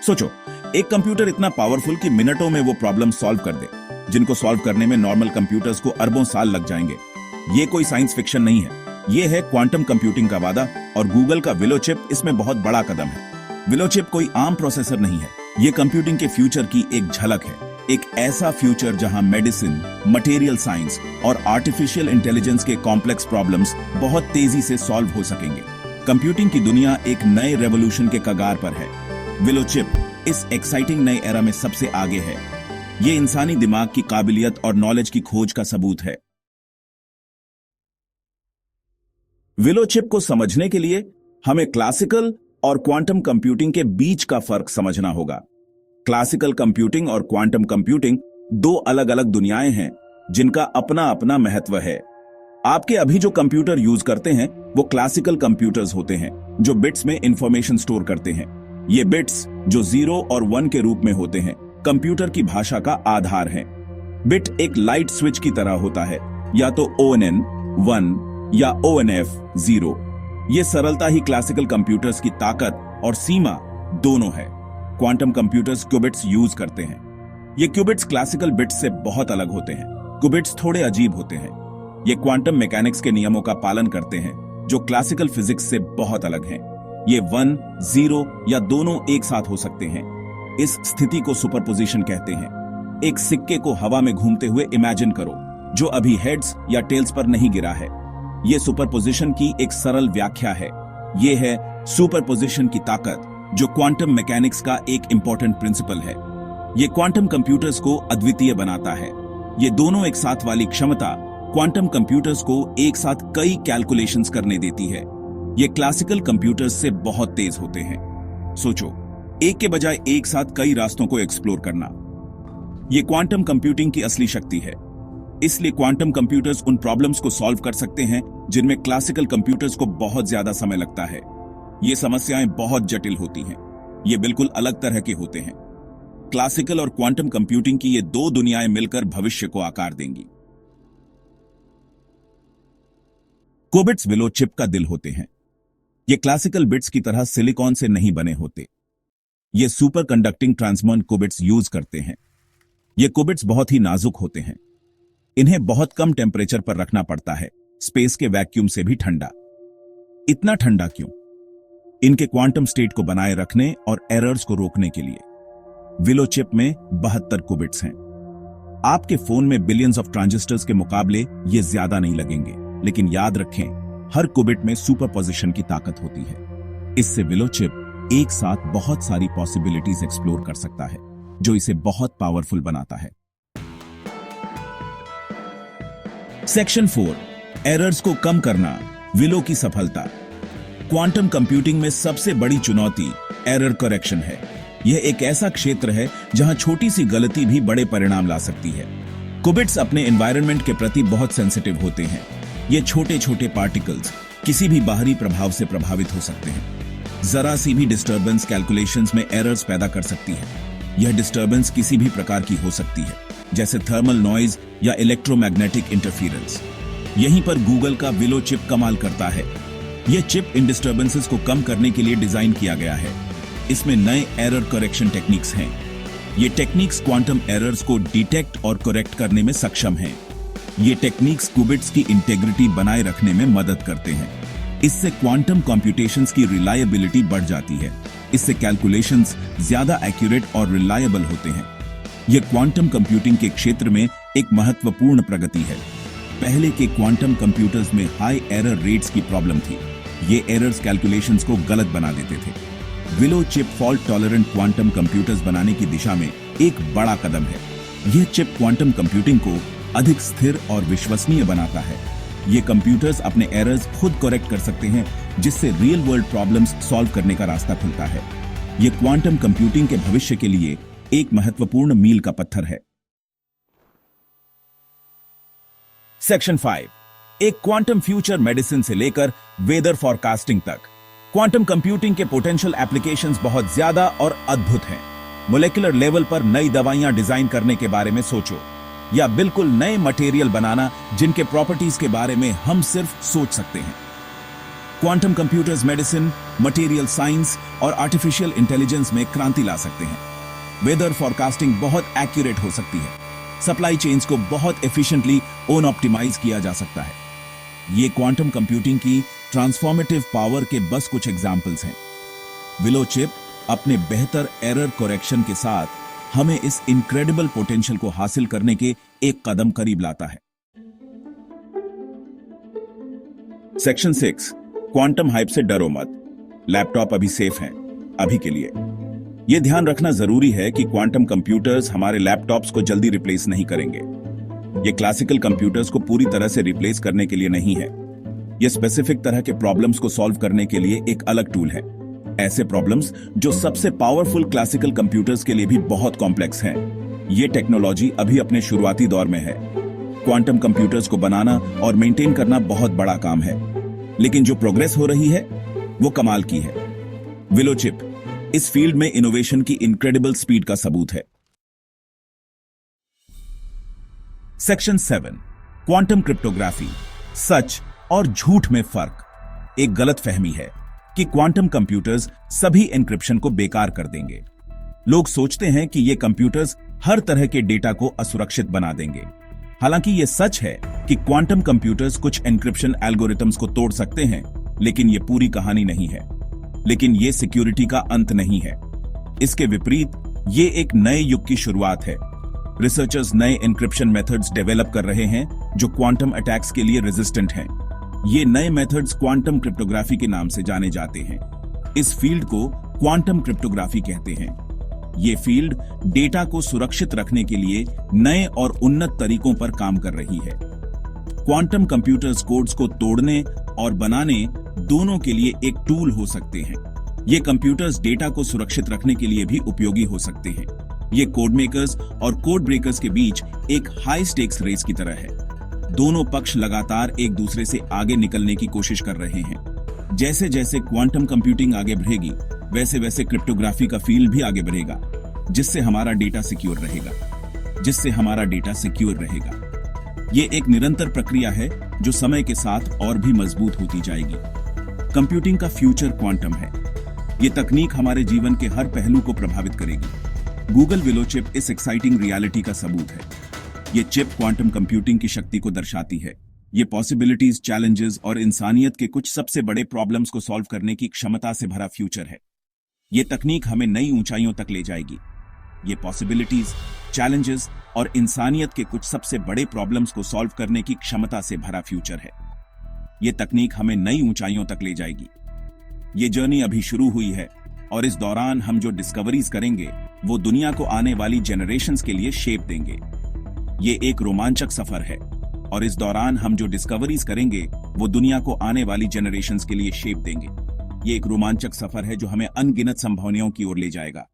सोचो, एक कंप्यूटर इतना पावरफुल कि मिनटों में वो प्रॉब्लम सॉल्व कर दे, जिनको सॉल्व करने में नॉर्मल कंप्यूटर्स को अरबों साल लग जाएंगे। ये कोई साइंस फिक्शन नहीं है, ये है क्वांटम कंप्यूटिंग का वादा, और गूगल का विलो चिप इसमें बहुत बड़ा कदम है। विलो चिप कोई आम प्रोसेसर नहीं है, ये कंप्यूटिंग के फ्यूचर की एक झलक है। एक ऐसा फ्यूचर जहां मेडिसिन, मटेरियल साइंस और आर्टिफिशियल इंटेलिजेंस के कॉम्प्लेक्स प्रॉब्लम्स बहुत तेजी से सॉल्व हो सकेंगे। कंप्यूटिंग की दुनिया एक नए रेवोल्यूशन के कगार पर है। विलो चिप इस एक्साइटिंग नए एरा में सबसे आगे है। ये इंसानी दिमाग की काबिलियत और नॉलेज की खोज का सबूत है। विलो चिप को समझने के लिए हमें क्लासिकल और क्वांटम कंप्यूटिंग के बीच का फर्क समझना होगा। क्लासिकल कंप्यूटिंग और क्वांटम कंप्यूटिंग दो अलग अलग दुनियाएं हैं, जिनका अपना अपना महत्व है। आपके अभी जो कंप्यूटर यूज करते हैं वो क्लासिकल कंप्यूटर्स होते हैं, जो बिट्स में इंफॉर्मेशन स्टोर करते हैं। ये बिट्स, जो 0 और 1 के रूप में होते हैं, कंप्यूटर की भाषा का आधार हैं। बिट एक लाइट स्विच की तरह होता है, या तो ONN 1 या ONF 0। ये सरलता ही क्लासिकल कंप्यूटर्स की ताकत और सीमा दोनों है। क्वांटम कंप्यूटर्स क्यूबिट्स यूज करते हैं। ये क्यूबिट्स क्लासिकल बिट्स से बहुत अलग होते हैं। क्यूबिट्स थोड़े अजीब होते हैं। ये क्वांटम मैकेनिक्स के नियमों का पालन करते हैं, जो क्लासिकल फिजिक्स से बहुत अलग हैं। ये 1, 0 या दोनों एक साथ हो सकते हैं। इस स्थिति को सुपरपोजिशन कहते हैं। एक सिक्के को हवा में घूमते हुए इमेजिन करो, जो अभी हेड्स या टेल्स पर नहीं गिरा है। ये सुपरपोजिशन की एक सरल व्याख्या है। ये है सुपरपोजिशन की ताकत, जो क्वांटम मैकेनिक्स का एक इंपॉर्टेंट प्रिंसिपल है। ये क्वांटम कंप्यूटर्स को अद्वितीय बनाता है। ये दोनों एक साथ वाली क्षमता क्वांटम कंप्यूटर्स को एक साथ कई कैलकुलेशंस करने देती है। ये क्लासिकल कंप्यूटर्स से बहुत तेज होते हैं। सोचो, एक के बजाय एक साथ कई रास्तों को एक्सप्लोर करना। ये क्वांटम कंप्यूटिंग की असली शक्ति है। इसलिए क्वांटम कंप्यूटर्स उन प्रॉब्लम्स को सॉल्व कर सकते हैं जिनमें क्लासिकल कंप्यूटर्स को बहुत ज्यादा समय लगता है। ये समस्याएं बहुत जटिल होती हैं। ये बिल्कुल अलग तरह के होते हैं। क्लासिकल और क्वांटम कंप्यूटिंग की ये दो दुनियाएं मिलकर भविष्य को आकार देंगी। क्यूबिट्स विलो चिप का दिल होते हैं। ये क्लासिकल बिट्स की तरह सिलिकॉन से नहीं बने होते। ये सुपर कंडक्टिंग ट्रांसमॉन क्यूबिट्स यूज करते हैं। ये क्यूबिट्स बहुत ही नाजुक होते हैं। इन्हें बहुत कम टेम्परेचर पर रखना पड़ता है, स्पेस के वैक्यूम से भी ठंडा। इतना ठंडा क्यों? इनके क्वांटम स्टेट को बनाए रखने और एरर्स को रोकने के लिए। विलो चिप में 72 क्यूबिट्स हैं। आपके फोन में बिलियंस ऑफ ट्रांजिस्टर्स के मुकाबले ये ज्यादा नहीं लगेंगे, लेकिन याद रखें, हर क्यूबिट में सुपरपोजिशन की ताकत होती है। इससे विलो चिप एक साथ बहुत सारी पॉसिबिलिटीज एक्सप्लोर कर सकता है, जो इसे बहुत पावरफुल बनाता है। सेक्शन 4, एरर्स को कम करना, विलो की सफलता। क्वांटम कंप्यूटिंग में सबसे बड़ी चुनौती एरर करेक्शन है। यह एक ऐसा क्षेत्र है जहां छोटी सी गलती भी बड़े परिणाम ला सकती है। क्यूबिट्स अपने एनवायरनमेंट के प्रति बहुत सेंसिटिव होते हैं। ये छोटे छोटे पार्टिकल्स किसी भी बाहरी प्रभाव से प्रभावित हो सकते हैं। जरा सी भी डिस्टर्बेंस कैलकुलेशंस में एरर्स पैदा कर सकती है। यह डिस्टर्बेंस किसी भी प्रकार की हो सकती है, जैसे थर्मल नॉइज या इलेक्ट्रोमैग्नेटिक इंटरफेरेंस। यहीं पर गूगल का विलो चिप कमाल करता है। यह चिप इन डिस्टर्बेंसेस को कम करने के लिए डिजाइन किया गया है। इसमें नए एरर करेक्शन टेक्निक्स हैं। ये टेक्निक्स क्वांटम एरर्स को डिटेक्ट और करेक्ट करने में सक्षम हैं। ये टेक्निक्स क्यूबिट्स की इंटेग्रिटी बनाए रखने में मदद करते हैं। इससे क्वांटम कंप्यूटेशंस की रिलायबिलिटी बढ़ जाती है। इससे कैलकुलेशंस ज्यादा एक्यूरेट और रिलायबल होते हैं। यह क्वांटम कंप्यूटिंग के क्षेत्र में एक महत्वपूर्ण प्रगति है। पहले के क्वांटम कंप्यूटर्स में हाई एरर रेट्स की प्रॉब्लम थी। ये एरर्स कैलकुलेशंस को गलत बना देते थे। Willow chip fault tolerant quantum computers बनाने की दिशा में एक बड़ा कदम है। यह चिप क्वांटम कंप्यूटिंग को अधिक स्थिर और विश्वसनीय बनाता है। ये कंप्यूटर्स अपने एरर्स खुद करेक्ट कर सकते हैं, जिससे रियल वर्ल्ड प्रॉब्लम्स सॉल्व करने का रास्ता खुलता है। ये क्वांटम कंप्यूटिंग के भविष्य के लिए एक महत्वपूर्ण मील का पत्थर है। सेक्शन 5, एक क्वांटम फ्यूचर मेडिसिन से लेकर वेदर फॉरकास्टिंग तक। क्वांटम कंप्यूटिंग के पोटेंशियल एप्लीकेशंस बहुत ज्यादा और अद्भुत हैं। मोलेकुलर लेवल पर नई दवाइयां डिजाइन करने के बारे में सोचो, या बिल्कुल नए मटेरियल बनाना जिनके प्रॉपर्टीज के बारे में हम सिर्फ सोच सकते हैं। Quantum computers medicine, material science और आर्टिफिशियल इंटेलिजेंस में क्रांति ला सकते हैं। वेदर फॉरकास्टिंग बहुत एक्यूरेट हो सकती है। सप्लाई चेन्स को बहुत एफिशिएंटली ओन ऑप्टिमाइज किया जा सकता है। ये क्वांटम कंप्यूटिंग की ट्रांसफॉर्मेटिव पावर के बस कुछ एग्जाम्पल्स हैं। विलो चिप अपने बेहतर एरर करेक्शन के साथ हमें इस इनक्रेडिबल पोटेंशियल को हासिल करने के एक कदम करीब लाता है। सेक्शन 6, क्वांटम हाइप से डरो मत। लैपटॉप अभी सेफ हैं, अभी के लिए। यह ध्यान रखना जरूरी है कि क्वांटम कंप्यूटर्स हमारे लैपटॉप्स को जल्दी रिप्लेस नहीं करेंगे। ये क्लासिकल कंप्यूटर्स को पूरी तरह से रिप्लेस करने के लिए नहीं है। ये स्पेसिफिक तरह के प्रॉब्लम्स को सॉल्व करने के लिए एक अलग टूल है। ऐसे प्रॉब्लम्स जो सबसे पावरफुल क्लासिकल कंप्यूटर्स के लिए भी बहुत कॉम्प्लेक्स हैं। ये टेक्नोलॉजी अभी अपने शुरुआती दौर में है। क्वांटम कंप्यूटर्स को बनाना और मेंटेन करना बहुत बड़ा काम है, लेकिन जो प्रोग्रेस हो रही है वो कमाल की है। विलो चिप इस फील्ड में इनोवेशन की इनक्रेडिबल स्पीड का सबूत है। सेक्शन 7, क्वांटम क्रिप्टोग्राफी, सच और झूठ में फर्क। एक गलतफहमी है कि क्वांटम कंप्यूटर्स सभी एन्क्रिप्शन को बेकार कर देंगे। लोग सोचते हैं कि ये कंप्यूटर्स हर तरह के डेटा को असुरक्षित बना देंगे। हालांकि यह सच है कि क्वांटम कंप्यूटर्स कुछ एन्क्रिप्शन एल्गोरिथम्स को तोड़ सकते हैं, लेकिन यह पूरी कहानी नहीं है। लेकिन यह सिक्योरिटी का अंत नहीं है। इसके विपरीत ये एक नए युग की शुरुआत है। रिसर्चर्स नए एन्क्रिप्शन मेथड्स डेवलप कर रहे हैं जो क्वांटम अटैक्स के लिए रेजिस्टेंट हैं। ये नए मेथड्स क्वांटम क्रिप्टोग्राफी के नाम से जाने जाते हैं। इस फील्ड को क्वांटम क्रिप्टोग्राफी कहते हैं। ये फील्ड डेटा को सुरक्षित रखने के लिए नए और उन्नत तरीकों पर काम कर रही है। क्वांटम कंप्यूटर्स कोड्स को तोड़ने और बनाने दोनों के लिए एक टूल हो सकते हैं। ये कंप्यूटर्स डेटा को सुरक्षित रखने के लिए भी उपयोगी हो सकते हैं। ये कोड मेकर्स और कोड ब्रेकर्स के बीच एक हाई स्टेक्स रेस की तरह है। दोनों पक्ष लगातार एक दूसरे से आगे निकलने की कोशिश कर रहे हैं। जैसे जैसे क्वांटम कंप्यूटिंग आगे बढ़ेगी, वैसे वैसे क्रिप्टोग्राफी का फील्ड भी आगे बढ़ेगा, जिससे हमारा डेटा सिक्योर रहेगा। ये एक निरंतर प्रक्रिया है जो समय के साथ और भी मजबूत होती जाएगी। कंप्यूटिंग का फ्यूचर क्वांटम है। ये तकनीक हमारे जीवन के हर पहलू को प्रभावित करेगी। गूगल विलो चिप इस एक्साइटिंग रियलिटी का सबूत है। ये चिप क्वांटम कंप्यूटिंग की शक्ति को दर्शाती है। ये पॉसिबिलिटीज, चैलेंजेस और इंसानियत के कुछ सबसे बड़े प्रॉब्लम्स को सॉल्व करने की क्षमता से भरा फ्यूचर है। ये तकनीक हमें नई ऊंचाइयों तक ले जाएगी। ये पॉसिबिलिटीज, चैलेंजेस और इंसानियत के कुछ सबसे बड़े प्रॉब्लम्स को सॉल्व करने की क्षमता से भरा फ्यूचर है। ये तकनीक हमें नई ऊंचाइयों तक ले जाएगी। ये जर्नी अभी शुरू हुई है और इस दौरान हम जो डिस्कवरीज करेंगे वो दुनिया को आने वाली जनरेशंस के लिए शेप देंगे। ये एक रोमांचक सफर है और इस दौरान हम जो डिस्कवरीज करेंगे वो दुनिया को आने वाली जनरेशंस के लिए शेप देंगे। ये एक रोमांचक सफर है जो हमें अनगिनत संभावनाओं की ओर ले जाएगा।